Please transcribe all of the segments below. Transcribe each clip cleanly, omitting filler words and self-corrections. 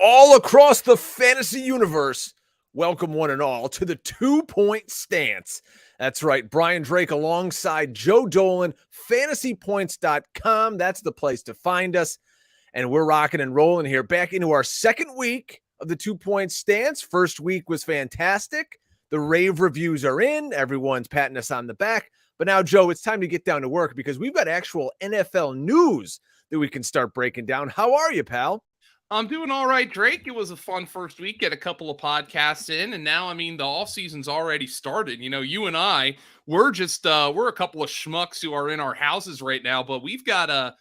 all across the fantasy universe. Welcome one and all to the 2-Point Stance. That's right, Brian Drake alongside Joe Dolan, fantasypoints.com. That's the place to find us. And we're rocking and rolling here back into our second week of the 2-Point Stance. First week was fantastic. The rave reviews are in. Everyone's patting us on the back. But now, Joe, it's time to get down to work because we've got actual NFL news that we can start breaking down. How are you, pal? I'm doing all right, Drake. It was a fun first week, get a couple of podcasts in, and now, the off season's already started. You know, you and I, we're a couple of schmucks who are in our houses right now, but we've got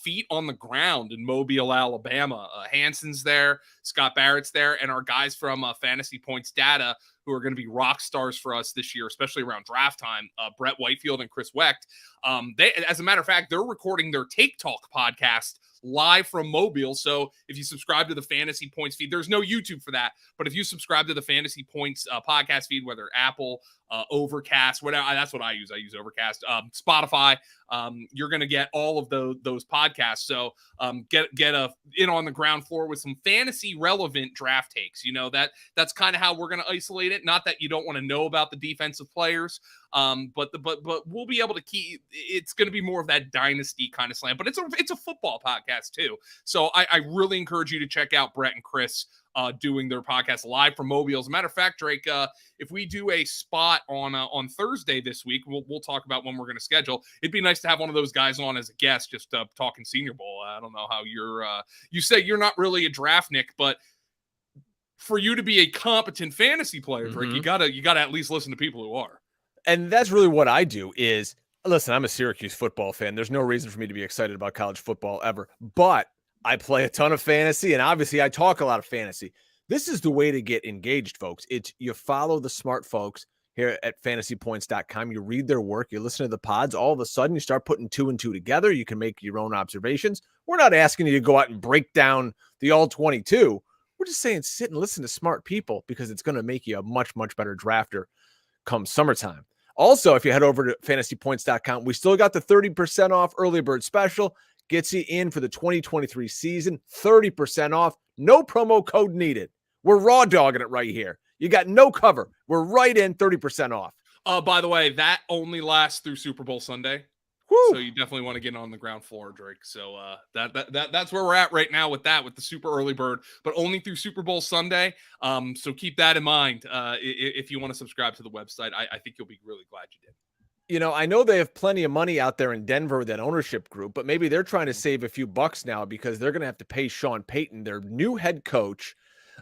feet on the ground in Mobile, Alabama. Hanson's there, Scott Barrett's there, and our guys from Fantasy Points Data, who are going to be rock stars for us this year, especially around draft time, Brett Whitefield and Chris Wecht. As a matter of fact, they're recording their Take Talk podcast live from Mobile. So if you subscribe to the Fantasy Points feed, there's no YouTube for that, but if you subscribe to the Fantasy Points podcast feed, whether Apple, Overcast, whatever, that's what I use. I use Overcast, Spotify. You're going to get all of those podcasts. So get in on the ground floor with some fantasy relevant draft takes. You know, that's kind of how we're going to isolate it. Not that you don't want to know about the defensive players, but we'll be able to keep. It's going to be more of that dynasty kind of slant. But it's a football podcast too. So I really encourage you to check out Brett and Chris doing their podcast live from Mobile. As a matter of fact, Drake, if we do a spot on Thursday this week, we'll talk about when we're going to schedule. It'd be nice to have one of those guys on as a guest, just talking Senior Bowl. I don't know how you say you're not really a draft Nick, but for you to be a competent fantasy player, Drake, you gotta at least listen to people who are. And that's really what I do is, listen, I'm a Syracuse football fan. There's no reason for me to be excited about college football ever, but I play a ton of fantasy, and obviously I talk a lot of fantasy. This is the way to get engaged, folks. It's you follow the smart folks here at fantasypoints.com. You read their work. You listen to the pods. All of a sudden, you start putting two and two together. You can make your own observations. We're not asking you to go out and break down the all-22. We're just saying sit and listen to smart people because it's going to make you a much, much better drafter come summertime. Also, if you head over to fantasypoints.com, we still got the 30% off early bird special. Gets you in for the 2023 season, 30% off. No promo code needed. We're raw dogging it right here. You got no cover. We're right in 30% off. By the way, that only lasts through Super Bowl Sunday. Woo. So you definitely want to get on the ground floor, Drake. So that's where we're at right now with the super early bird, but only through Super Bowl Sunday. So keep that in mind if you want to subscribe to the website. I think you'll be really glad you did. You know, I know they have plenty of money out there in Denver with that ownership group, but maybe they're trying to save a few bucks now because they're going to have to pay Sean Payton, their new head coach.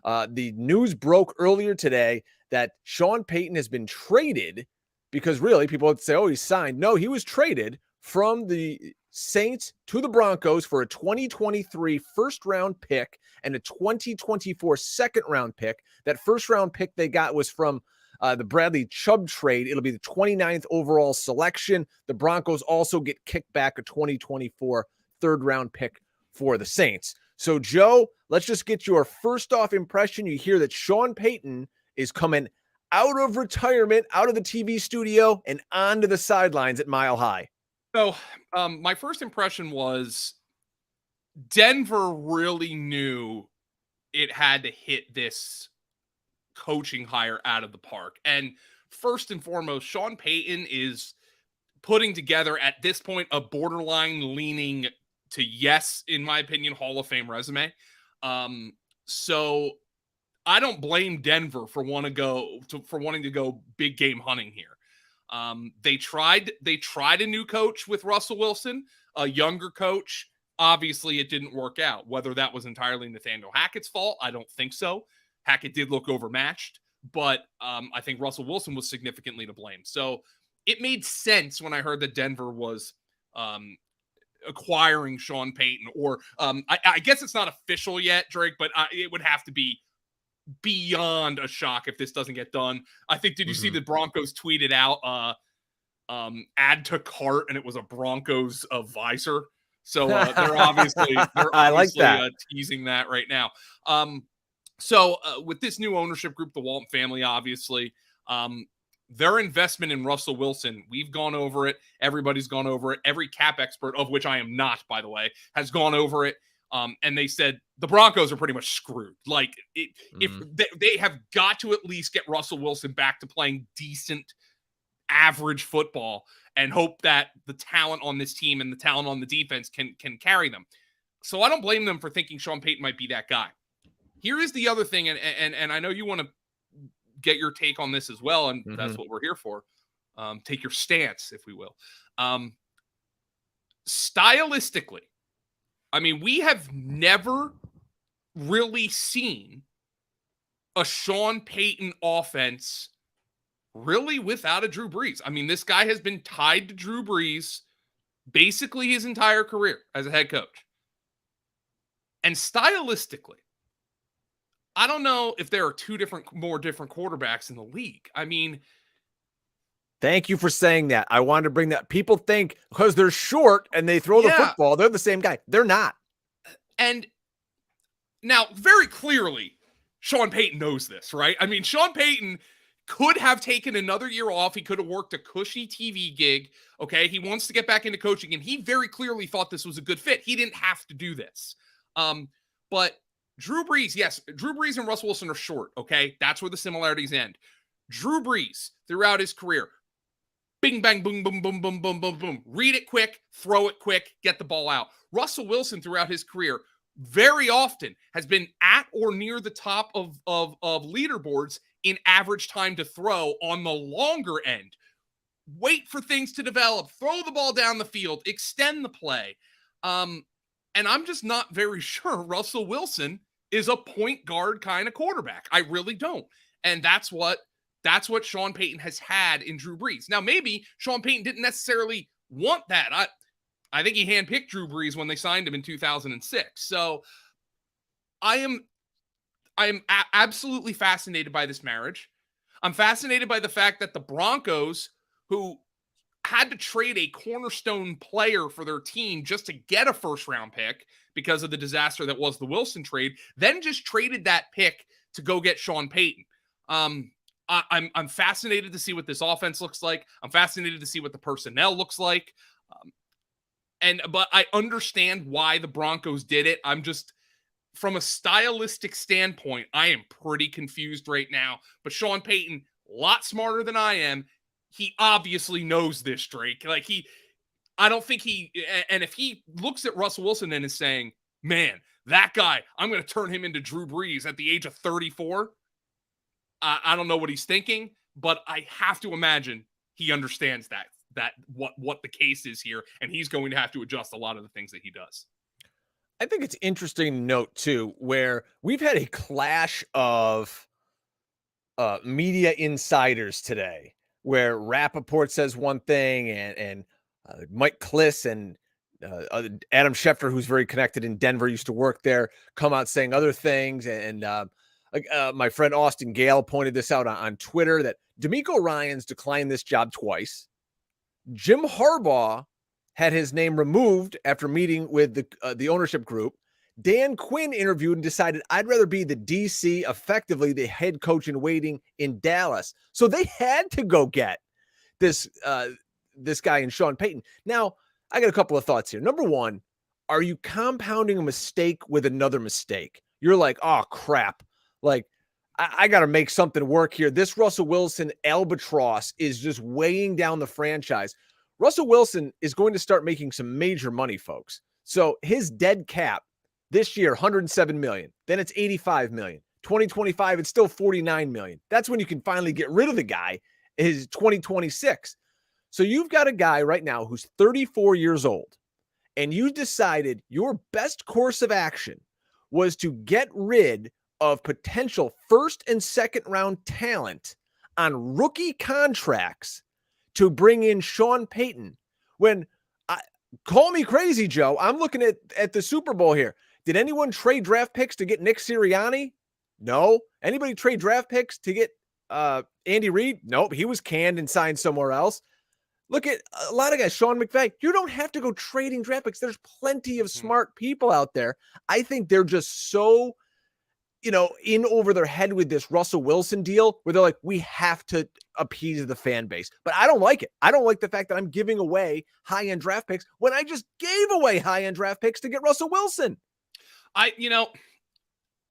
The news broke earlier today that Sean Payton has been traded because really people would say, oh, he's signed. No, he was traded from the Saints to the Broncos for a 2023 first-round pick and a 2024 second-round pick. That first-round pick they got was from the Bradley Chubb trade. It'll be the 29th overall selection. The Broncos also get kicked back a 2024 third-round pick for the Saints. So, Joe, let's just get your first-off impression. You hear that Sean Payton is coming out of retirement, out of the TV studio, and onto the sidelines at Mile High. So, my first impression was Denver really knew it had to hit this coaching hire out of the park. And first and foremost, Sean Payton is putting together at this point a borderline leaning to yes, in my opinion, Hall of Fame resume. So I don't blame Denver for wanting to go big game hunting here. They tried a new coach with Russell Wilson, a younger coach. Obviously, it didn't work out. Whether that was entirely Nathaniel Hackett's fault, I don't think so. Hackett did look overmatched, but I think Russell Wilson was significantly to blame. So it made sense when I heard that Denver was acquiring Sean Payton, or I guess it's not official yet, Drake, but it would have to be beyond a shock if this doesn't get done. I think, did you see the Broncos tweeted out add to cart, and it was a Broncos visor. So they're obviously I like that. Teasing that right now. So with this new ownership group, the Walton family, obviously, their investment in Russell Wilson, we've gone over it. Everybody's gone over it. Every cap expert, of which I am not, by the way, has gone over it. And they said the Broncos are pretty much screwed. Like, if Mm. they have got to at least get Russell Wilson back to playing decent, average football and hope that the talent on this team and the talent on the defense can carry them. So I don't blame them for thinking Sean Payton might be that guy. Here is the other thing, and I know you want to get your take on this as well, and that's what we're here for. Take your stance, if we will. Stylistically, I mean, we have never really seen a Sean Payton offense really without a Drew Brees. I mean, this guy has been tied to Drew Brees basically his entire career as a head coach. And stylistically, I don't know if there are more different quarterbacks in the league. I mean, thank you for saying that. I wanted to bring that. People think because they're short and they throw the football, they're the same guy. They're not. And now, very clearly, Sean Payton knows this, right? I mean, Sean Payton could have taken another year off. He could have worked a cushy TV gig. Okay. He wants to get back into coaching, and he very clearly thought this was a good fit. He didn't have to do this. But Drew Brees, yes, Drew Brees and Russell Wilson are short. Okay. That's where the similarities end. Drew Brees throughout his career, bing, bang, boom, boom, boom, boom, boom, boom, boom. Read it quick, throw it quick, get the ball out. Russell Wilson throughout his career very often has been at or near the top of leaderboards in average time to throw on the longer end. Wait for things to develop, throw the ball down the field, extend the play. And I'm just not very sure Russell Wilson is a point guard kind of quarterback. I really don't. And that's what Sean Payton has had in Drew Brees. Now, maybe Sean Payton didn't necessarily want that. I think he handpicked Drew Brees when they signed him in 2006. So I am absolutely fascinated by this marriage. I'm fascinated by the fact that the Broncos, who had to trade a cornerstone player for their team just to get a first-round pick because of the disaster that was the Wilson trade, then just traded that pick to go get Sean Payton. I'm fascinated to see what this offense looks like. I'm fascinated to see what the personnel looks like. But I understand why the Broncos did it. I'm just, from a stylistic standpoint, I am pretty confused right now. But Sean Payton, a lot smarter than I am. He obviously knows this, Drake. Like, I don't think and if he looks at Russell Wilson and is saying, man, that guy, I'm going to turn him into Drew Brees at the age of 34. I don't know what he's thinking, but I have to imagine he understands that what the case is here, and he's going to have to adjust a lot of the things that he does. I think it's interesting to note too, where we've had a clash of media insiders today, where Rappaport says one thing and Mike Kliss and Adam Schefter, who's very connected in Denver, used to work there, come out saying other things. And my friend Austin Gale pointed this out on Twitter, that DeMeco Ryans declined this job twice. Jim Harbaugh had his name removed after meeting with the ownership group. Dan Quinn interviewed and decided, I'd rather be the DC, effectively the head coach in waiting in Dallas. So they had to go get this guy in Sean Payton. Now, I got a couple of thoughts here. Number one, are you compounding a mistake with another mistake? You're like, oh, crap. Like, I got to make something work here. This Russell Wilson albatross is just weighing down the franchise. Russell Wilson is going to start making some major money, folks. So his dead cap this year, $107 million. Then it's $85 million. 2025, it's still $49 million. That's when you can finally get rid of the guy, is 2026. So you've got a guy right now who's 34 years old, and you decided your best course of action was to get rid of potential first and second round talent on rookie contracts to bring in Sean Payton. When call me crazy, Joe, I'm looking at the Super Bowl here. Did anyone trade draft picks to get Nick Sirianni? No. Anybody trade draft picks to get Andy Reid? Nope. He was canned and signed somewhere else. Look at a lot of guys. Sean McVay. You don't have to go trading draft picks. There's plenty of smart people out there. I think they're just so, in over their head with this Russell Wilson deal, where they're like, we have to appease the fan base. But I don't like it. I don't like the fact that I'm giving away high-end draft picks when I just gave away high-end draft picks to get Russell Wilson.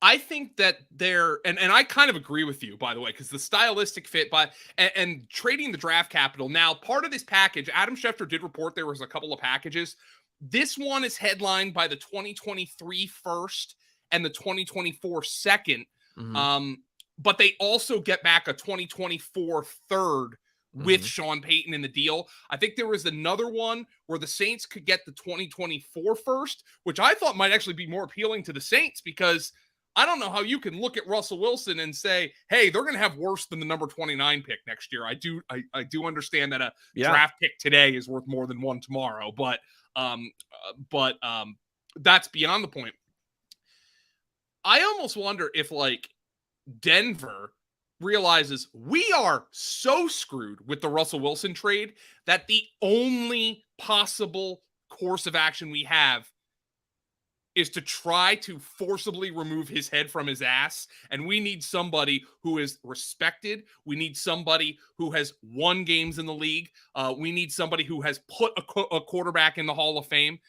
I think that and I kind of agree with you, by the way, because the stylistic fit and trading the draft capital. Now, part of this package, Adam Schefter did report there was a couple of packages. This one is headlined by the 2023 first and the 2024 second. Mhm. But they also get back a 2024 third with Mhm. Sean Payton in the deal. I think there was another one where the Saints could get the 2024 first, which I thought might actually be more appealing to the Saints, because I don't know how you can look at Russell Wilson and say, hey, they're going to have worse than the number 29 pick next year. I do understand that a Yeah. draft pick today is worth more than one tomorrow, but that's beyond the point. I almost wonder if, like, Denver realizes we are so screwed with the Russell Wilson trade that the only possible course of action we have is to try to forcibly remove his head from his ass. And we need somebody who is respected. We need somebody who has won games in the league. We need somebody who has put a quarterback in the Hall of Fame.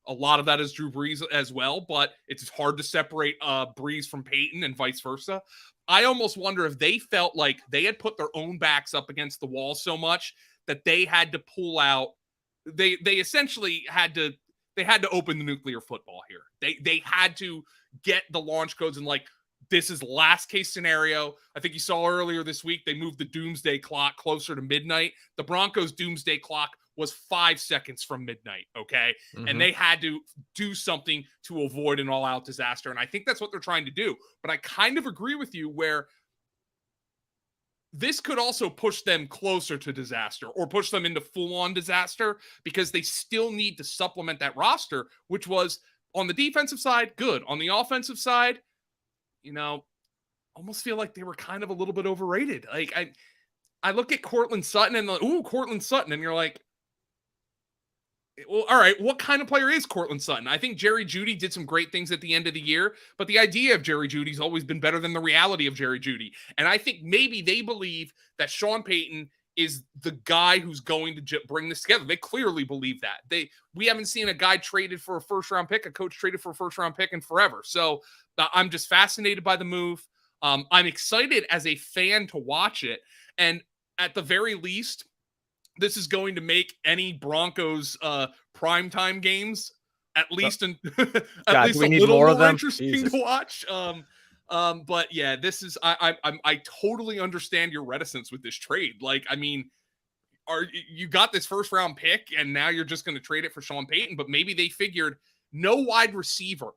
A lot of that is Drew Brees as well, but it's hard to separate Brees from Peyton and vice versa. I almost wonder if they felt like they had put their own backs up against the wall so much that they had to pull out. They essentially had to open the nuclear football here. They had to get the launch codes and, like, this is last case scenario. I think you saw earlier this week they moved the doomsday clock closer to midnight. The Broncos' doomsday clock was 5 seconds from midnight, okay? And they had to do something to avoid an all-out disaster, and I think that's what they're trying to do. But I kind of agree with you where this could also push them closer to disaster or push them into full-on disaster, because they still need to supplement that roster, which was, on the defensive side, good. On the offensive side, almost feel like they were kind of a little bit overrated. Like, I look at Courtland Sutton and Courtland Sutton, and you're like, well, all right, what kind of player is Courtland Sutton? I think Jerry Jeudy did some great things at the end of the year, but the idea of Jerry Jeudy's always been better than the reality of Jerry Jeudy. And I think maybe they believe that Sean Payton is the guy who's going to bring this together. They clearly believe that. We haven't seen a guy traded for a first-round pick, a coach traded for a first-round pick in forever. So I'm just fascinated by the move. I'm excited as a fan to watch it. And at the very least, this is going to make any Broncos primetime games at least a little more interesting to watch. But yeah, this is I totally understand your reticence with this trade. Like, I mean, you got this first round pick and now you're just going to trade it for Sean Payton? But maybe they figured no wide receiver,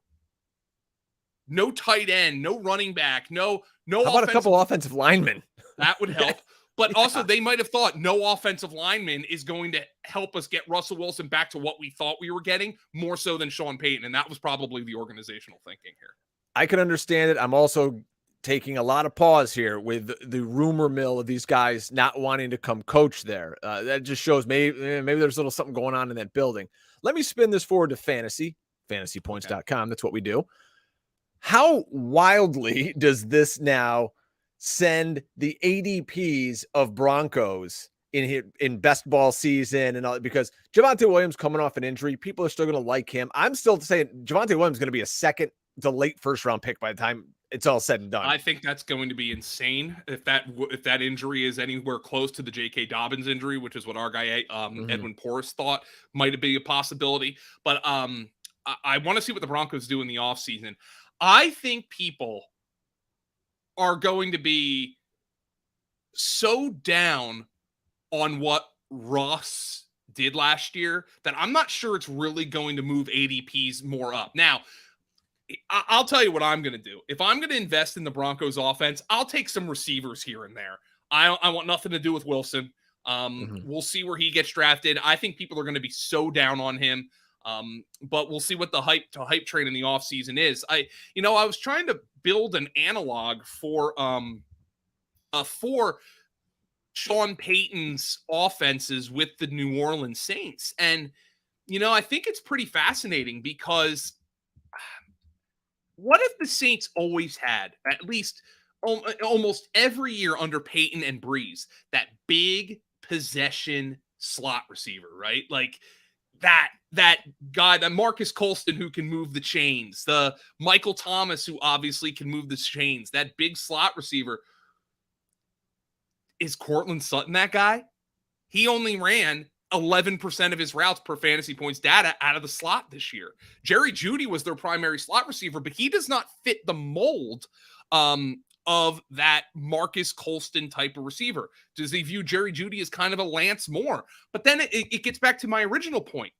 no tight end, no running back, no. How about a couple offensive linemen? That would help. But also, they might have thought no offensive lineman is going to help us get Russell Wilson back to what we thought we were getting, more so than Sean Payton. And that was probably the organizational thinking here. I can understand it. I'm also taking a lot of pause here with the rumor mill of these guys not wanting to come coach there. That just shows maybe there's a little something going on in that building. Let me spin this forward to fantasypoints.com. That's what we do. How wildly does this now send the ADPs of Broncos in best ball season and all, because Javonte Williams coming off an injury, people are still going to like him. I'm still saying Javonte Williams is going to be a second to late first round pick by the time it's all said and done. I think that's going to be insane if that injury is anywhere close to the J.K. Dobbins injury, which is what our guy Edwin Porras thought might be a possibility. But I want to see what the Broncos do in the offseason. I think people are going to be so down on what Russ did last year that I'm not sure it's really going to move ADPs more up. Now, I'll tell you what I'm going to do. If I'm going to invest in the Broncos offense, I'll take some receivers here and there. I want nothing to do with Wilson. We'll see where he gets drafted. I think people are going to be so down on him. But we'll see what the hype train in the offseason is. I was trying to build an analog for Sean Payton's offenses with the New Orleans Saints. And, I think it's pretty fascinating because what if the Saints always had, at least almost every year under Payton and Brees, that big possession slot receiver, right? Like, that guy, that Marcus Colston who can move the chains, the Michael Thomas who obviously can move the chains, that big slot receiver. Is Cortland Sutton that guy? He only ran 11% of his routes per fantasy points data out of the slot this year. Jerry Jeudy was their primary slot receiver, but he does not fit the mold of that Marcus Colston type of receiver. Does he view Jerry Jeudy as kind of a Lance Moore? But then it gets back to my original point.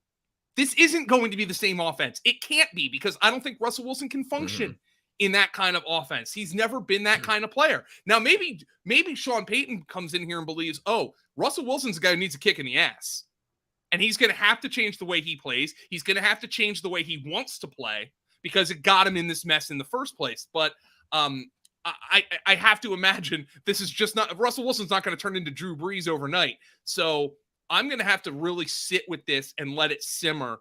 This isn't going to be the same offense. It can't be, because I don't think Russell Wilson can function in that kind of offense. He's never been that kind of player. Now, maybe Sean Payton comes in here and believes, oh, Russell Wilson's a guy who needs a kick in the ass. And he's going to have to change the way he plays. He's going to have to change the way he wants to play because it got him in this mess in the first place. But I have to imagine this is just not – Russell Wilson's not going to turn into Drew Brees overnight. So I'm going to have to really sit with this and let it simmer.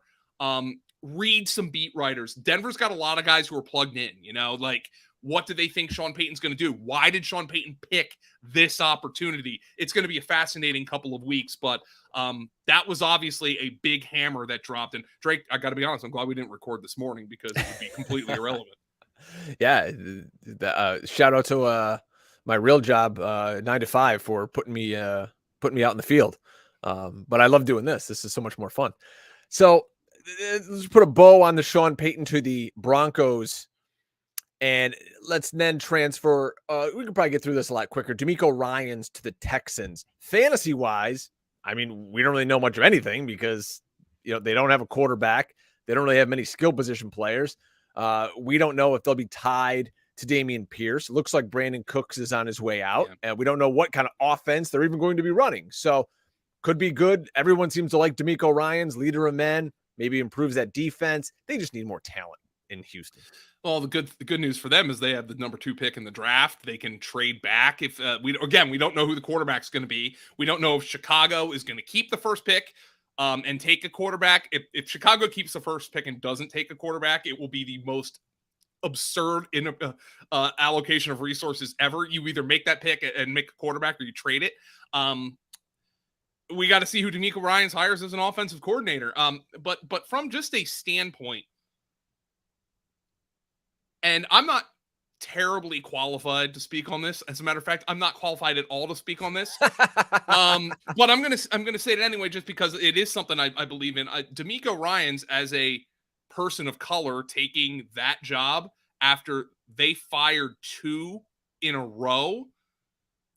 Read some beat writers. Denver's got a lot of guys who are plugged in, like what do they think Sean Payton's going to do? Why did Sean Payton pick this opportunity? It's going to be a fascinating couple of weeks, but that was obviously a big hammer that dropped. And Drake, I got to be honest, I'm glad we didn't record this morning because it would be completely irrelevant. Yeah. Shout out to my real job, 9 to 5, for putting me out in the field. But I love doing this. This is so much more fun. So let's put a bow on the Sean Payton to the Broncos, and let's then transfer. We can probably get through this a lot quicker. DeMeco Ryans to the Texans. Fantasy wise, I mean, we don't really know much of anything because they don't have a quarterback. They don't really have many skill position players. We don't know if they'll be tied to Dameon Pierce. It looks like Brandon Cooks is on his way out, and we don't know what kind of offense they're even going to be running. So could be good. Everyone seems to like DeMeco Ryans, leader of men. Maybe improves that defense. They just need more talent in Houston. Well, the good news for them is they have the number 2 pick in the draft. They can trade back if we don't know who the quarterback's going to be. We don't know if Chicago is going to keep the first pick and take a quarterback. If Chicago keeps the first pick and doesn't take a quarterback, it will be the most absurd allocation of resources ever. You either make that pick and make a quarterback, or you trade it. We got to see who DeMeco Ryans hires as an offensive coordinator. But from just a standpoint, and I'm not terribly qualified to speak on this. As a matter of fact, I'm not qualified at all to speak on this. But I'm gonna say it anyway, just because it is something I believe in. DeMeco Ryans, as a person of color, taking that job after they fired 2 in a row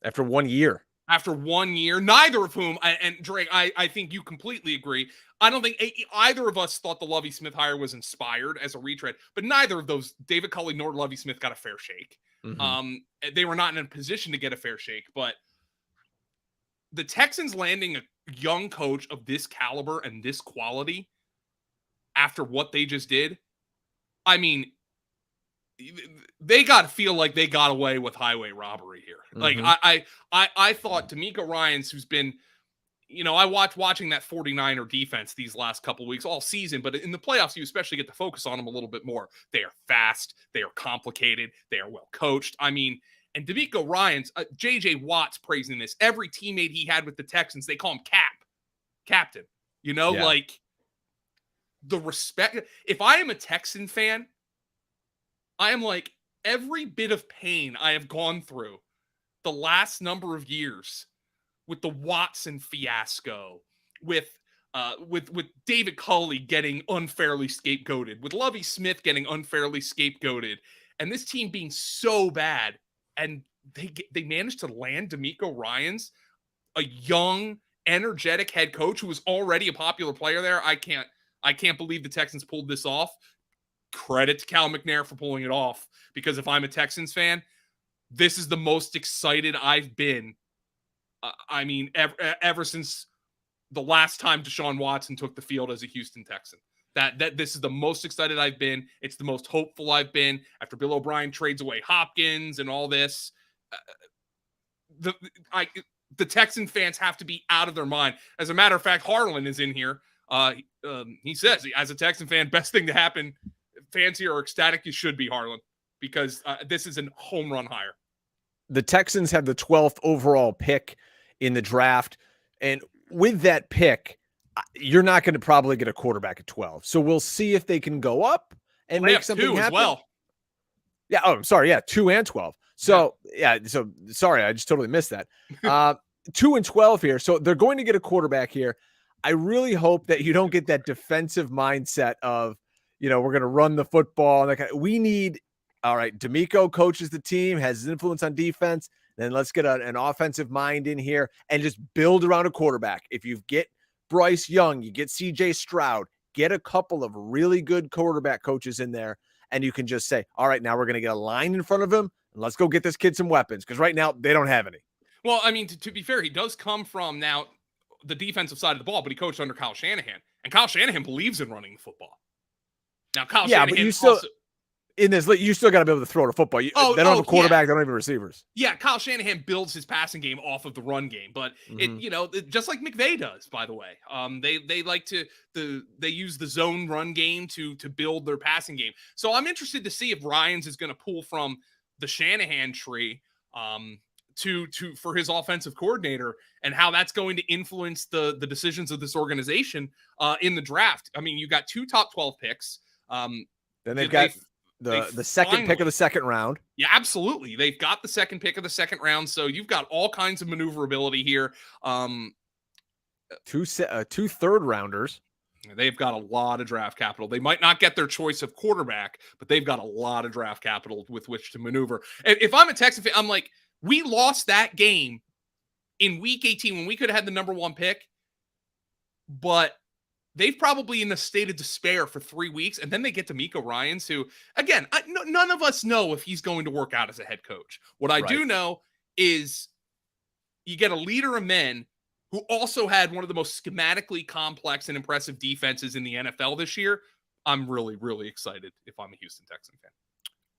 after 1 year. After 1 year, neither of whom, and Drake, I think you completely agree. I don't think either of us thought the Lovie Smith hire was inspired as a retread, but neither of those, David Culley nor Lovie Smith, got a fair shake. They were not in a position to get a fair shake, but the Texans landing a young coach of this caliber and this quality after what they just did, I mean, they got to feel like they got away with highway robbery here. Like I thought DeMeco Ryans, who's been, I watching that 49er defense these last couple of weeks, all season, but in the playoffs, you especially get to focus on them a little bit more. They are fast. They are complicated. They are well coached. I mean, and DeMeco Ryans, JJ Watt's praising this. Every teammate he had with the Texans, they call him Captain, like the respect. If I am a Texan fan, I am like, every bit of pain I have gone through the last number of years with the Watson fiasco, with David Culley getting unfairly scapegoated, with Lovie Smith getting unfairly scapegoated, and this team being so bad, and they managed to land DeMeco Ryans, a young, energetic head coach who was already a popular player there. I can't believe the Texans pulled this off. Credit to Cal McNair for pulling it off, because if I'm a Texans fan, this is the most excited I've been. Ever since the last time Deshaun Watson took the field as a Houston Texan. That this is the most excited I've been. It's the most hopeful I've been after Bill O'Brien trades away Hopkins and all this. The Texan fans have to be out of their mind. As a matter of fact, Harlan is in here. He says, as a Texan fan, best thing to happen. Fans here are ecstatic. You should be, Harlan, because this is a home run hire. The Texans have the 12th overall pick in the draft. And with that pick, you're not going to probably get a quarterback at 12. So we'll see if they can go up and They make have something 2 happen. as well. Yeah. Oh, I'm sorry. Yeah. 2 and 12. So yeah. So sorry. I just totally missed that. 2 and 12 here. So they're going to get a quarterback here. I really hope that you don't get that defensive mindset of, we're going to run the football. We need, all right, DeMeco coaches the team, has influence on defense. Then let's get an offensive mind in here and just build around a quarterback. If you get Bryce Young, you get CJ Stroud, get a couple of really good quarterback coaches in there, and you can just say, all right, now we're going to get a line in front of him, and let's go get this kid some weapons, because right now they don't have any. Well, I mean, to be fair, he does come from now the defensive side of the ball, but he coached under Kyle Shanahan, and Kyle Shanahan believes in running the football. Now, Kyle Shanahan but you still also, in this, you still got to be able to throw the football. They don't have a quarterback. They don't have receivers. Yeah, Kyle Shanahan builds his passing game off of the run game, but just like McVay does, by the way. They like they use the zone run game to build their passing game. So I'm interested to see if Ryans is going to pull from the Shanahan tree for his offensive coordinator, and how that's going to influence the decisions of this organization in the draft. I mean, you got 2 top 12 picks. Then they've got the second pick of the second round. Yeah, absolutely. They've got the second pick of the second round, so you've got all kinds of maneuverability here. 2 third rounders. They've got a lot of draft capital. They might not get their choice of quarterback, but they've got a lot of draft capital with which to maneuver. If I'm a Texan fan, I'm like, we lost that game in week 18 when we could have had the number 1 pick, but they've probably in a state of despair for 3 weeks, and then they get DeMeco Ryans, who, again, none of us know if he's going to work out as a head coach. What I do know is you get a leader of men who also had one of the most schematically complex and impressive defenses in the NFL this year. I'm really, really excited if I'm a Houston Texan fan.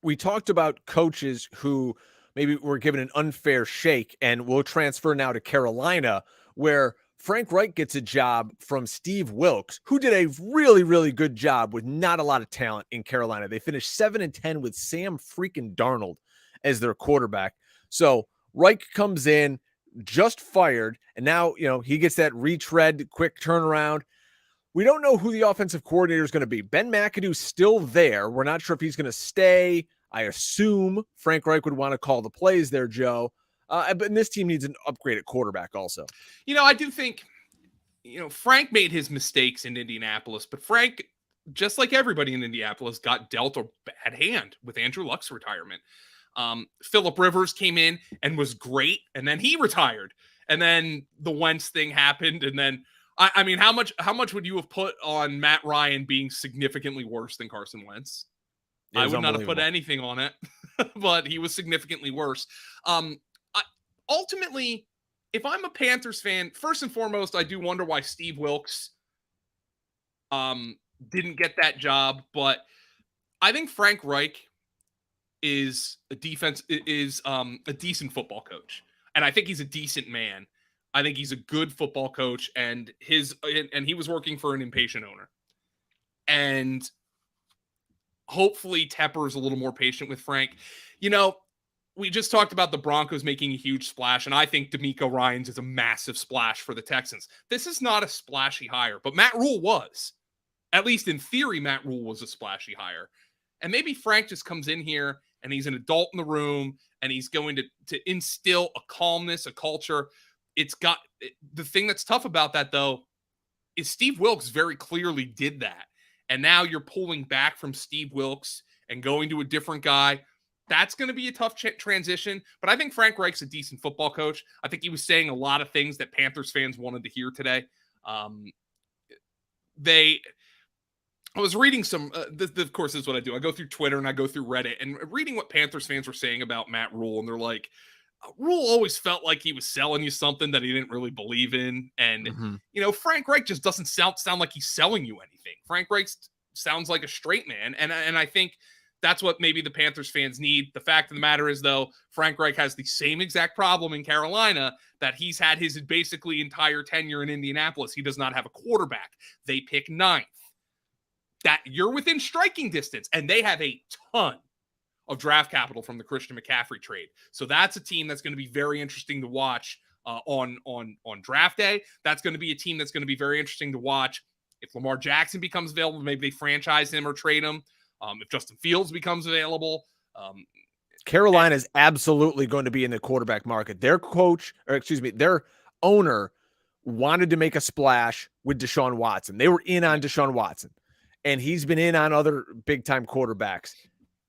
We talked about coaches who maybe were given an unfair shake, and we'll transfer now to Carolina, where Frank Reich gets a job from Steve Wilks, who did a really, really good job with not a lot of talent in Carolina. They finished 7-10 with Sam freaking Darnold as their quarterback. So Reich comes in, just fired, and now, he gets that retread, quick turnaround. We don't know who the offensive coordinator is going to be. Ben McAdoo's still there. We're not sure if he's going to stay. I assume Frank Reich would want to call the plays there, Joe. But this team needs an upgrade at quarterback also. I do think, Frank made his mistakes in Indianapolis, but Frank, just like everybody in Indianapolis, got dealt a bad hand with Andrew Luck's retirement. Phillip Rivers came in and was great, and then he retired. And then the Wentz thing happened, and then I mean, how much would you have put on Matt Ryan being significantly worse than Carson Wentz? I would not have put anything on it, but he was significantly worse. Ultimately, if I'm a Panthers fan, first and foremost, I do wonder why Steve Wilks didn't get that job. But I think Frank Reich is a decent football coach, and I think he's a decent man. I think he's a good football coach, and he was working for an impatient owner, and hopefully Tepper's a little more patient with Frank. We just talked about the Broncos making a huge splash, and I think DeMeco Ryans is a massive splash for the Texans. This is not a splashy hire, but Matt Rule was. At least in theory, Matt Rule was a splashy hire. And maybe Frank just comes in here, and he's an adult in the room, and he's going to instill a calmness, a culture. The thing that's tough about that, though, is Steve Wilks very clearly did that. And now you're pulling back from Steve Wilks and going to a different guy. That's going to be a tough transition, but I think Frank Reich's a decent football coach. I think he was saying a lot of things that Panthers fans wanted to hear today. I was reading some, of course, this is what I do. I go through Twitter and I go through Reddit and reading what Panthers fans were saying about Matt Rule. And they're like, Rule always felt like he was selling you something that he didn't really believe in. And, Frank Reich just doesn't sound like he's selling you anything. Frank Reich sounds like a straight man. And I think that's what maybe the Panthers fans need. The fact of the matter is, though, Frank Reich has the same exact problem in Carolina that he's had his basically entire tenure in Indianapolis. He does not have a quarterback. They pick 9th. That you're within striking distance, and they have a ton of draft capital from the Christian McCaffrey trade. So that's a team that's going to be very interesting to watch on draft day. That's going to be a team that's going to be very interesting to watch. If Lamar Jackson becomes available, maybe they franchise him or trade him. If Justin Fields becomes available. Carolina is absolutely going to be in the quarterback market. Their owner wanted to make a splash with Deshaun Watson. They were in on Deshaun Watson, and he's been in on other big-time quarterbacks,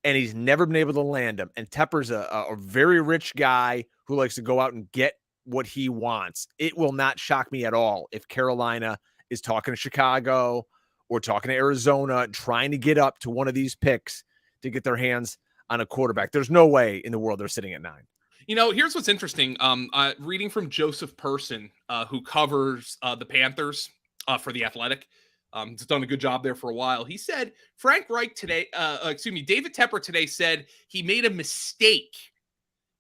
and he's never been able to land them. And Tepper's a very rich guy who likes to go out and get what he wants. It will not shock me at all if Carolina is talking to Chicago or talking to Arizona, trying to get up to one of these picks to get their hands on a quarterback. There's no way in the world they're sitting at 9. Here's what's interesting. Reading from Joseph Person, who covers the Panthers for The Athletic. He's done a good job there for a while. He said Frank Reich today, David Tepper today said he made a mistake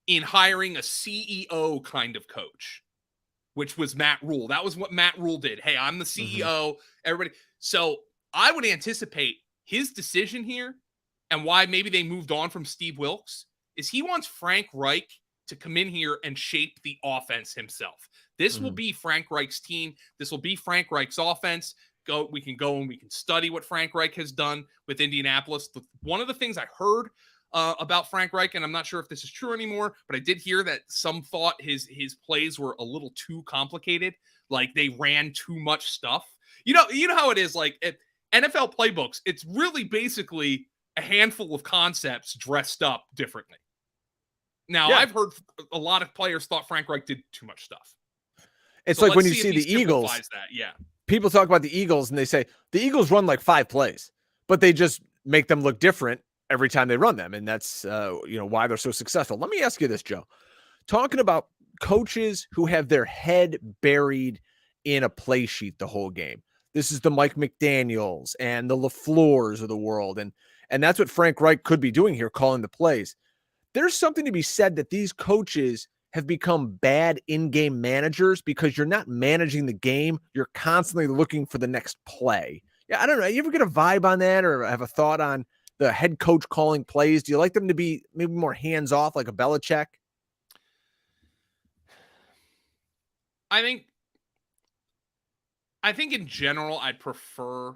in hiring a CEO kind of coach, which was Matt Rule. That was what Matt Rule did. Hey, I'm the CEO, everybody. So I would anticipate his decision here and why maybe they moved on from Steve Wilkes is he wants Frank Reich to come in here and shape the offense himself. This will be Frank Reich's team. This will be Frank Reich's offense. We can go and we can study what Frank Reich has done with Indianapolis. One of the things I heard about Frank Reich, and I'm not sure if this is true anymore, but I did hear that some thought his plays were a little too complicated. Like they ran too much stuff. You know how it is, like at NFL playbooks, it's really basically a handful of concepts dressed up differently. Now, I've heard a lot of players thought Frank Reich did too much stuff. It's like when you see the Eagles, people talk about the Eagles and they say the Eagles run like 5 plays, but they just make them look different every time they run them. And that's, why they're so successful. Let me ask you this, Joe. Talking about coaches who have their head buried in a play sheet the whole game. This is the Mike McDaniels and the LaFleurs of the world. And that's what Frank Reich could be doing here, calling the plays. There's something to be said that these coaches have become bad in-game managers because you're not managing the game. You're constantly looking for the next play. Yeah, I don't know. You ever get a vibe on that or have a thought on the head coach calling plays? Do you like them to be maybe more hands-off like a Belichick? I think in general, I'd prefer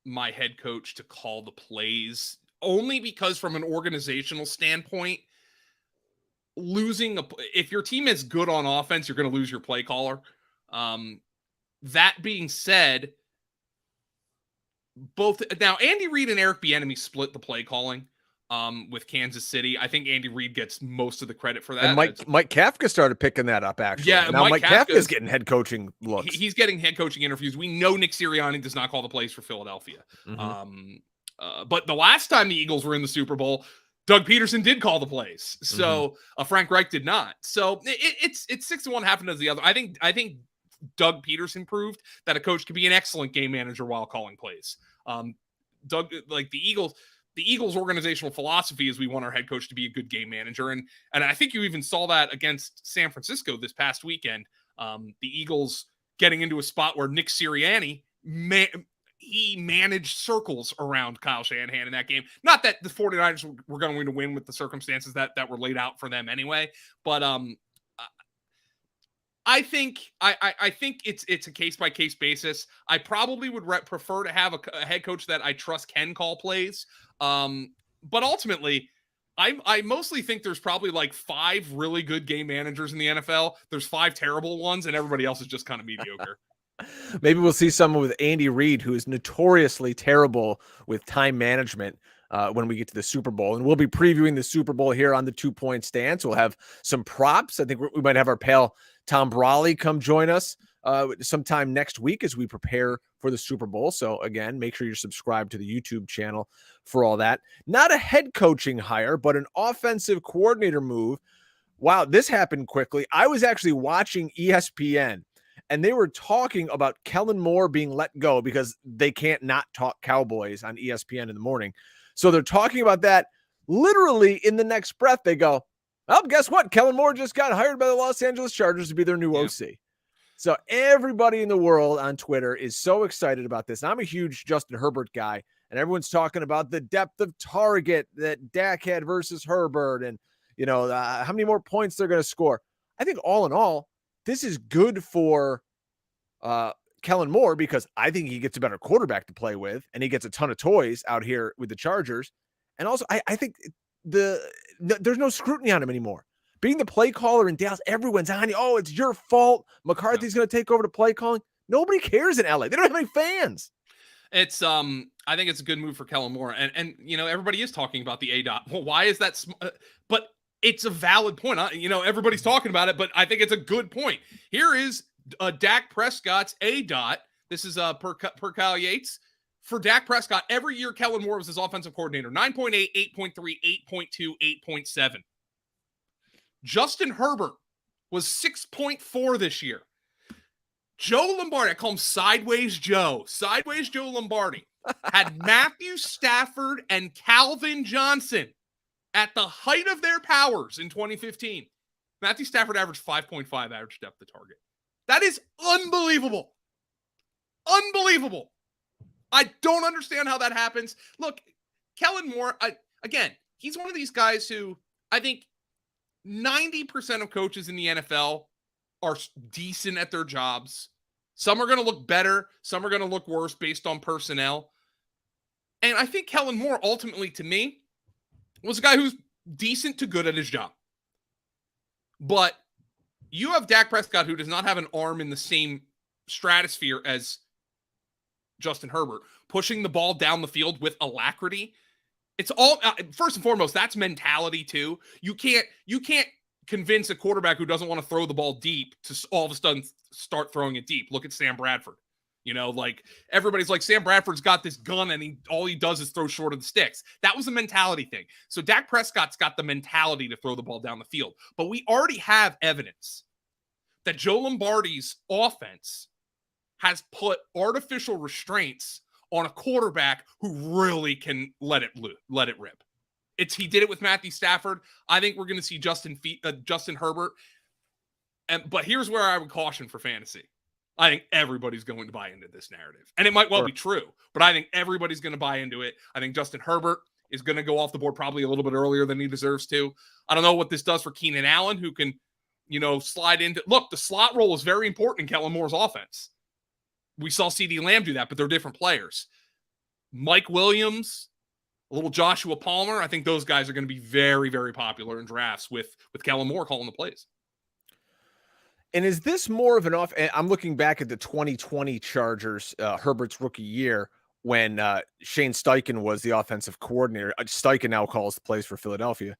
my head coach to call the plays only because from an organizational standpoint, if your team is good on offense, you're going to lose your play caller. That being said, now Andy Reid and Eric Bieniemy split the play calling with Kansas City. I think Andy Reid gets most of the credit for that. And Mike Kafka started picking that up, actually. Yeah, now Mike Kafka's getting head coaching looks. He's getting head coaching interviews. We know Nick Sirianni does not call the plays for Philadelphia. But the last time the Eagles were in the Super Bowl, Doug Peterson did call the plays. So Frank Reich did not. So it's 6-1, half dozen the other. I think Doug Peterson proved that a coach can be an excellent game manager while calling plays. The Eagles organizational philosophy is we want our head coach to be a good game manager. And I think you even saw that against San Francisco this past weekend. The Eagles getting into a spot where Nick Sirianni, he managed circles around Kyle Shanahan in that game. Not that the 49ers were going to win with the circumstances that were laid out for them anyway. But I think it's a case-by-case basis. I probably would prefer to have a head coach that I trust can call plays. But ultimately, I mostly think there's probably like 5 really good game managers in the NFL. There's 5 terrible ones, and everybody else is just kind of mediocre. Maybe we'll see someone with Andy Reid, who is notoriously terrible with time management when we get to the Super Bowl. And we'll be previewing the Super Bowl here on the 2 Point Stance. We'll have some props. I think we might have our pal Tom Brawley come join us sometime next week as we prepare for the Super Bowl. So again, make sure you're subscribed to the YouTube channel for all that. Not a head coaching hire, but an offensive coordinator move. Wow, this happened quickly. I was actually watching ESPN, and they were talking about Kellen Moore being let go because they can't not talk Cowboys on ESPN in the morning. So they're talking about that. Literally in the next breath, they go, well, guess what? Kellen Moore just got hired by the Los Angeles Chargers to be their new OC. So everybody in the world on Twitter is so excited about this. And I'm a huge Justin Herbert guy, and everyone's talking about the depth of target that Dak had versus Herbert and, how many more points they're going to score. I think all in all, this is good for Kellen Moore because I think he gets a better quarterback to play with, and he gets a ton of toys out here with the Chargers. And also, I think there's no scrutiny on him anymore. Being the play caller in Dallas, everyone's on you. Oh, it's your fault. McCarthy's going to take over the play calling. Nobody cares in LA. They don't have any fans. It's I think it's a good move for Kellen Moore, and everybody is talking about the ADOT. Well, why is that? But it's a valid point. Everybody's talking about it, but I think it's a good point. Here is Dak Prescott's ADOT. This is per Kyle Yates. For Dak Prescott, every year Kellen Moore was his offensive coordinator. 9.8, 8.3, 8.2, 8.7. Justin Herbert was 6.4 this year. Joe Lombardi, I call him Sideways Joe. Sideways Joe Lombardi had Matthew Stafford and Calvin Johnson at the height of their powers in 2015. Matthew Stafford averaged 5.5 average depth of target. That is unbelievable. Unbelievable. I don't understand how that happens. Look, Kellen Moore, again, he's one of these guys who I think 90% of coaches in the NFL are decent at their jobs. Some are going to look better. Some are going to look worse based on personnel. And I think Kellen Moore, ultimately, to me, was a guy who's decent to good at his job. But you have Dak Prescott, who does not have an arm in the same stratosphere as Justin Herbert, pushing the ball down the field with alacrity. It's all, first and foremost, that's mentality too. You can't convince a quarterback who doesn't want to throw the ball deep to all of a sudden start throwing it deep. Look at Sam Bradford. Everybody's like, Sam Bradford's got this gun and all he does is throw short of the sticks. That was a mentality thing. So Dak Prescott's got the mentality to throw the ball down the field. But we already have evidence that Joe Lombardi's offense has put artificial restraints on a quarterback who really can let it rip. He did it with Matthew Stafford. I think we're going to see Justin Herbert. But here's where I would caution for fantasy. I think everybody's going to buy into this narrative. And it might well be true, but I think everybody's going to buy into it. I think Justin Herbert is going to go off the board probably a little bit earlier than he deserves to. I don't know what this does for Keenan Allen, who can, slide into. Look, the slot role is very important in Kellen Moore's offense. We saw CeeDee Lamb do that, but they're different players. Mike Williams, a little Joshua Palmer. I think those guys are going to be very, very popular in drafts with Kellen Moore calling the plays. And is this more of an off? I'm looking back at the 2020 Chargers, Herbert's rookie year, when Shane Steichen was the offensive coordinator. Steichen now calls the plays for Philadelphia.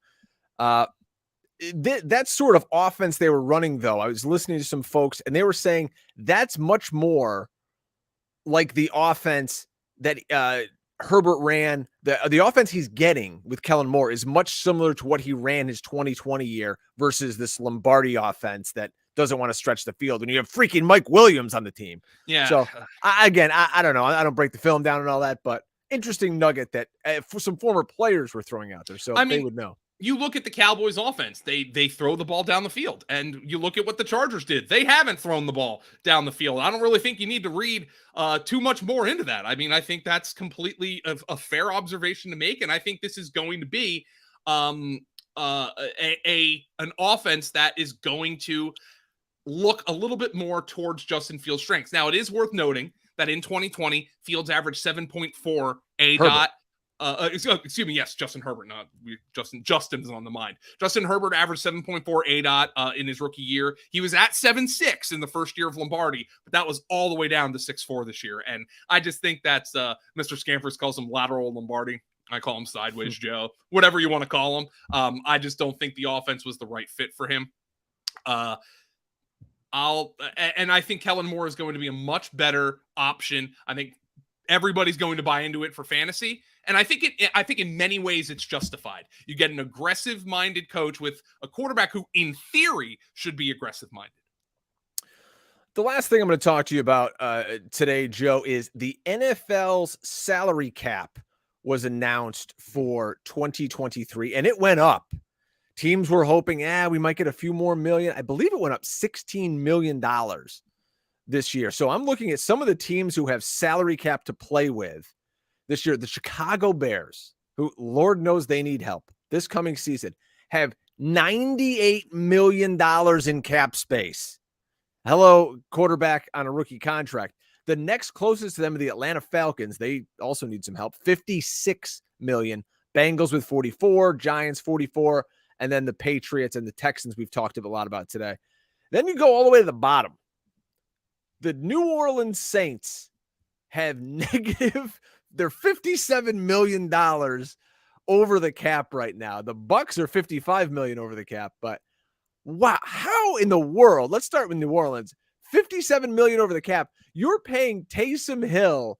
That sort of offense they were running, though, I was listening to some folks, and they were saying that's much more like the offense that Herbert ran. The offense he's getting with Kellen Moore is much similar to what he ran his 2020 year versus this Lombardi offense that doesn't want to stretch the field when you have freaking Mike Williams on the team. Yeah. So I don't know. I don't break the film down and all that, but interesting nugget that for some former players were throwing out there. So they would know. You look at the Cowboys offense, they throw the ball down the field, and you look at what the Chargers did. They haven't thrown the ball down the field. I don't really think you need to read too much more into that. I mean, I think that's completely a fair observation to make. And I think this is going to be an offense that is going to look a little bit more towards Justin Fields' strengths. Now, it is worth noting that in 2020, Fields averaged 7.4 ADOT. Excuse me, yes, Justin Herbert, not Justin's on the mind. Justin Herbert averaged 7.4 ADOT in his rookie year. He was at 7.6 in the first year of Lombardi, but that was all the way down to 6.4 this year. And I just think that's Mr. Scampers calls him lateral Lombardi. I call him Sideways Joe, whatever you want to call him. I just don't think the offense was the right fit for him. I think Kellen Moore is going to be a much better option. I think everybody's going to buy into it for fantasy. And I think in many ways it's justified. You get an aggressive-minded coach with a quarterback who, in theory, should be aggressive-minded. The last thing I'm going to talk to you about today, Joe, is the NFL's salary cap was announced for 2023, and it went up. Teams were hoping, we might get a few more million. I believe it went up $16 million this year. So I'm looking at some of the teams who have salary cap to play with this year. The Chicago Bears, who Lord knows they need help this coming season, have $98 million in cap space. Hello, quarterback on a rookie contract. The next closest to them are the Atlanta Falcons. They also need some help. $56 million. Bengals with 44, Giants 44, and then the Patriots and the Texans we've talked a lot about today. Then you go all the way to the bottom. The New Orleans Saints have negative, they're $57 million over the cap right now. The Bucks are $55 million over the cap, but wow, how in the world? Let's start with New Orleans. $57 million over the cap. You're paying Taysom Hill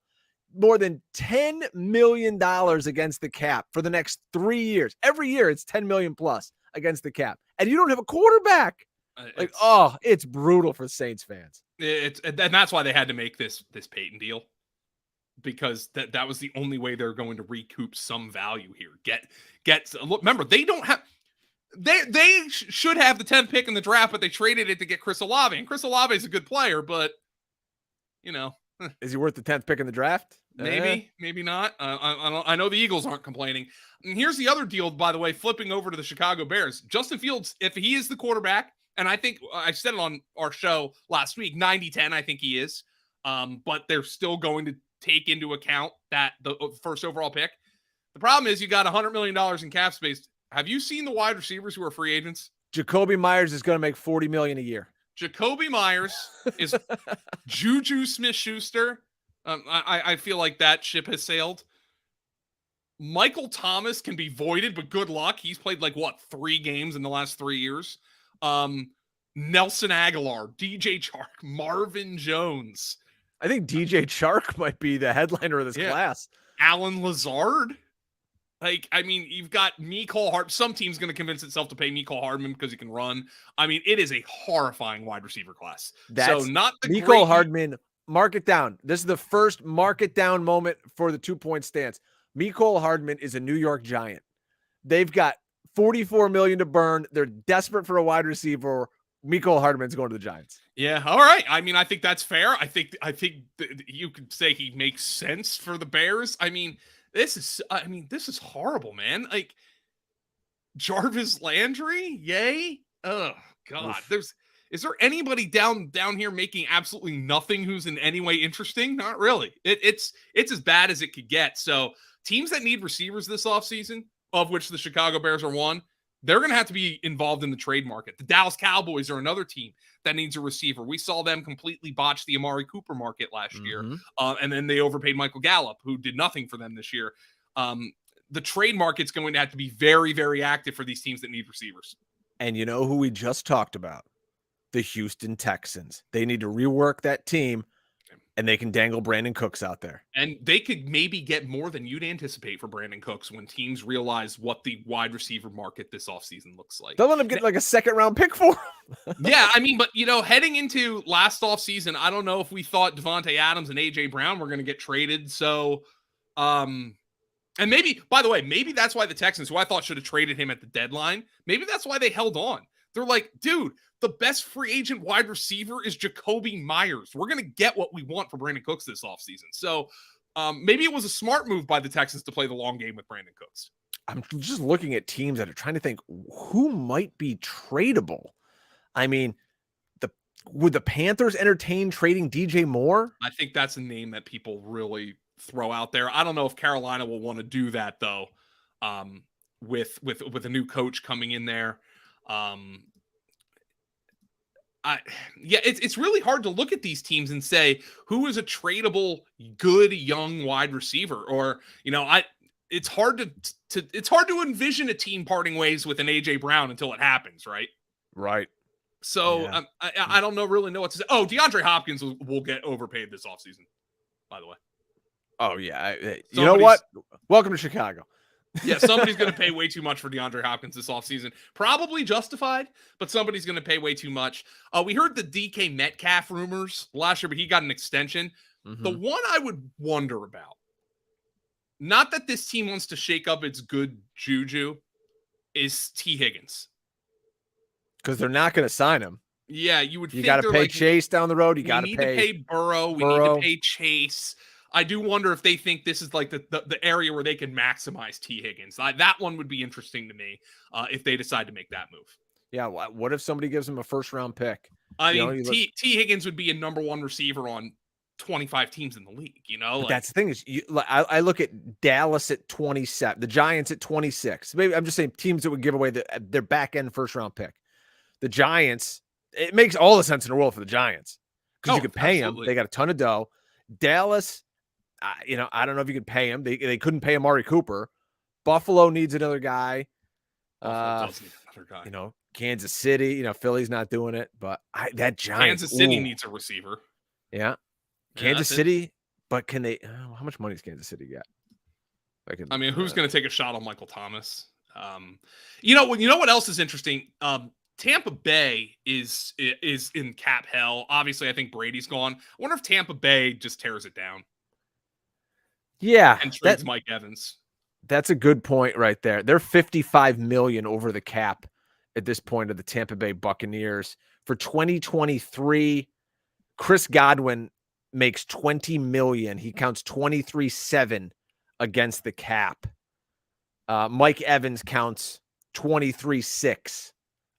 more than $10 million against the cap for the next 3 years. Every year it's $10 million plus against the cap. And you don't have a quarterback. It's brutal for Saints fans. And that's why they had to make this Payton deal, because that was the only way they're going to recoup some value here. Remember, they don't have. They should have the 10th pick in the draft, but they traded it to get Chris Olave. And Chris Olave is a good player, but is he worth the 10th pick in the draft? Maybe not. I know the Eagles aren't complaining. And here's the other deal, by the way, flipping over to the Chicago Bears. Justin Fields, if he is the quarterback, and I think I said it on our show last week, 90-10, I think he is. But they're still going to take into account that the first overall pick. The problem is you got $100 million in cap space. Have you seen the wide receivers who are free agents? Jacoby Myers is going to make $40 million a year. Jacoby Myers is Juju Smith-Schuster. I feel like that ship has sailed. Michael Thomas can be voided, but good luck. He's played 3 games in the last 3 years. Nelson Aguilar, DJ Chark, Marvin Jones. I think DJ Chark might be the headliner of this class. Alan Lazard. You've got Mecole Hardman. Some team's going to convince itself to pay Mecole Hardman because he can run. It is a horrifying wide receiver class. That's not the Mecole Hardman. Mark it down. This is the first mark it down moment for the 2-point stance. Mecole Hardman is a New York Giant. They've got $44 million to burn. They're desperate for a wide receiver. Mecole Hardman's going to the Giants. Yeah, all right. I think that's fair. I think you could say he makes sense for the Bears. This is horrible, man. Jarvis Landry, yay. Oh God. Oof. Is there anybody down here making absolutely nothing who's in any way interesting? Not really. It's as bad as it could get. So teams that need receivers this offseason, of which the Chicago Bears are one, they're going to have to be involved in the trade market. The Dallas Cowboys are another team that needs a receiver. We saw them completely botch the Amari Cooper market last year. And then they overpaid Michael Gallup, who did nothing for them this year. The trade market's going to have to be very, very active for these teams that need receivers. And you know who we just talked about? The Houston Texans. They need to rework that team, and they can dangle Brandon Cooks out there. And they could maybe get more than you'd anticipate for Brandon Cooks when teams realize what the wide receiver market this offseason looks like. They'll let him get a second-round pick for him. Yeah, but, heading into last offseason, I don't know if we thought Devontae Adams and A.J. Brown were going to get traded. So, and maybe, by the way, maybe that's why the Texans, who I thought should have traded him at the deadline, maybe that's why they held on. They're like, dude, the best free agent wide receiver is Jacoby Myers. We're going to get what we want for Brandon Cooks this offseason. So maybe it was a smart move by the Texans to play the long game with Brandon Cooks. I'm just looking at teams that are trying to think who might be tradable. Would the Panthers entertain trading DJ Moore? I think that's a name that people really throw out there. I don't know if Carolina will want to do that, though, with a new coach coming in there. It's really hard to look at these teams and say who is a tradable, good young wide receiver, or it's hard to envision a team parting ways with an AJ Brown until it happens, right? Right. So yeah. I don't really know what to say. Oh, DeAndre Hopkins will get overpaid this offseason, by the way. Oh yeah, you know what? Welcome to Chicago. Yeah, somebody's going to pay way too much for DeAndre Hopkins this offseason. Probably justified, but somebody's going to pay way too much. We heard the DK Metcalf rumors last year, but he got an extension. The one I would wonder about, not that this team wants to shake up its good juju, is T. Higgins. Because they're not going to sign him. Yeah, you would. You got to pay Chase down the road. You got to pay Burrow. We need to pay Chase. I do wonder if they think this is like the area where they can maximize T. Higgins. That one would be interesting to me if they decide to make that move. Yeah. What if somebody gives him a first-round pick I You know, mean, T Higgins would be a number 1 receiver on 25 teams in the league, you know? But that's the thing is, I look at Dallas at 27, the Giants at 26. Maybe I'm just saying teams that would give away their back end first round pick. The Giants, it makes all the sense in the world for the Giants because you could pay them. They got a ton of dough. Dallas, you know, I don't know if you could pay him. They couldn't pay Amari Cooper. Buffalo needs another guy. Does need another guy. You know, Kansas City, you know, Philly's not doing it, but that Giants. Kansas City needs a receiver. Yeah. Kansas City, but can they? How much money does Kansas City get? I mean, who's going to take a shot on Michael Thomas? You know what else is interesting? Tampa Bay is in cap hell. Obviously, I think Brady's gone. I wonder if Tampa Bay just tears it down. Yeah, and trades Mike Evans. That's a good point right there. They're $55 million over the cap at this point of the Tampa Bay Buccaneers for 2023. Chris Godwin makes $20 million. He counts 23.7 against the cap. Mike Evans counts 23.6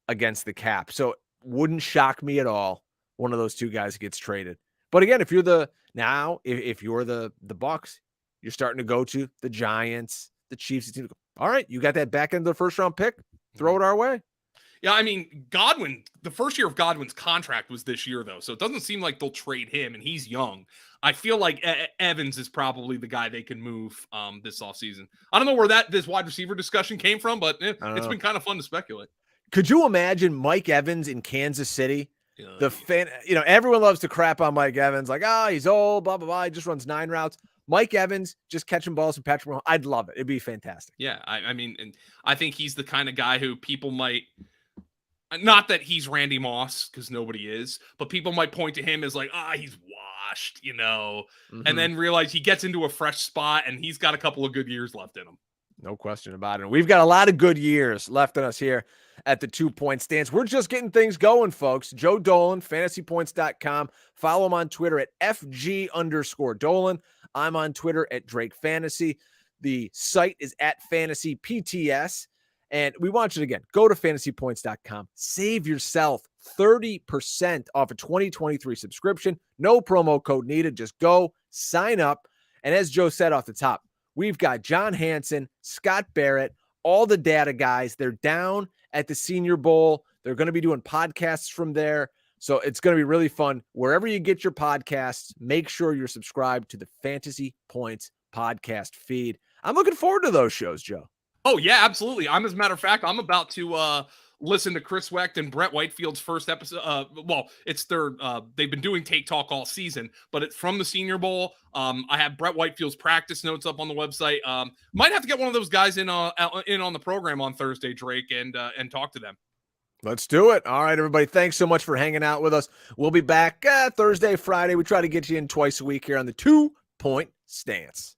against the cap. So wouldn't shock me at all. One of those two guys gets traded. But again, if you're the Bucs, you're starting to go to the Giants, the Chiefs. All right, you got that back end of the first round pick. Throw it our way. Yeah, I mean, Godwin, the first year of Godwin's contract was this year, though, so it doesn't seem like they'll trade him, and he's young. I feel like Evans is probably the guy they can move this offseason. I don't know where this wide receiver discussion came from, but it's been kind of fun to speculate. Could you imagine Mike Evans in Kansas City? Everyone loves to crap on Mike Evans, like, he's old, blah, blah, blah. He just runs 9 routes. Mike Evans just catching balls from Patrick Mahomes. I'd love it. It'd be fantastic. Yeah, I mean, and I think he's the kind of guy who people might, not that he's Randy Moss, because nobody is, but people might point to him as like, he's washed, you know, and then realize he gets into a fresh spot and he's got a couple of good years left in him. No question about it. We've got a lot of good years left in us here at the 2 Point Stance. We're just getting things going, folks. Joe Dolan, fantasypoints.com. Follow him on Twitter at FG_Dolan. I'm on Twitter at Drake Fantasy. The site is at Fantasy PTS. And we want you to, again, go to fantasypoints.com. Save yourself 30% off a 2023 subscription. No promo code needed. Just go, sign up. And as Joe said off the top, we've got John Hansen, Scott Barrett, all the data guys. They're down at the Senior Bowl. They're going to be doing podcasts from there. So it's going to be really fun. Wherever you get your podcasts, make sure you're subscribed to the Fantasy Points podcast feed. I'm looking forward to those shows, Joe. Oh, yeah, absolutely. As a matter of fact, I'm about to listen to Chris Wecht and Brett Whitefield's first episode. It's their they've been doing Take Talk all season, but it's from the Senior Bowl. I have Brett Whitefield's practice notes up on the website. Might have to get one of those guys in on the program on Thursday, Drake, and talk to them. Let's do it. All right, everybody. Thanks so much for hanging out with us. We'll be back Thursday, Friday. We try to get you in twice a week here on the 2 Point Stance.